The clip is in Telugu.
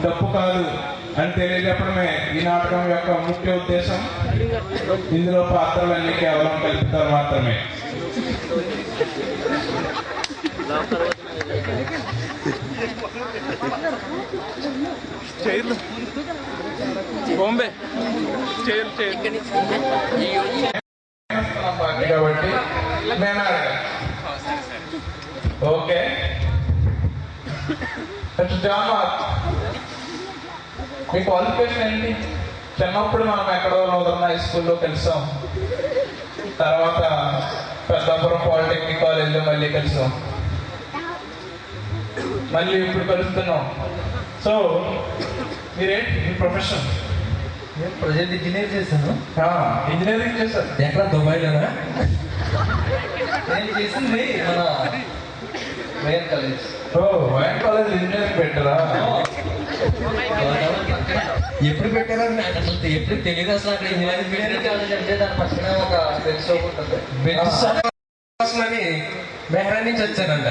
తప్పు కాదు అని తెలియజెప్పడమే ఈ నాటకం యొక్క ముఖ్య ఉద్దేశం. ఇందులో పాత్రలన్నీ కేవలం కల్పితాలు మాత్రమే. కాబట్టి నేను ఓకే మీ క్వాలిఫికేషన్ ఏంటి? చిన్నప్పుడు మనం ఎక్కడో నూతన హై స్కూల్లో కలిసాం, తర్వాత పెద్దాపురం పాలిటెక్నిక్ కాలేజ్లో మళ్ళీ కలిసాం, మళ్ళీ ఇప్పుడు కలుస్తున్నాం. సో మీరేంటి మీ ప్రొఫెషన్? నేను ప్రజెంట్ ఇంజనీర్ చేశాను. ఇంజనీరింగ్ చేశారు ఎక్కడ? దుబాయ్లోనా? నేను చేసింది మన YN college. YN college engineering పెట్టారా? ఎప్పుడు పెట్టారో నాకు అసలు ఎప్పుడు తెలియదు. అసలు అక్కడ ఇంజనీరింగ్ కాలేజ్ అంటే దాని పక్కన ఒక బెంచ్ షాప్ ఉంటుంది. బెంచ్ షాప్ అని బెహ్రా నుంచి వచ్చానంట.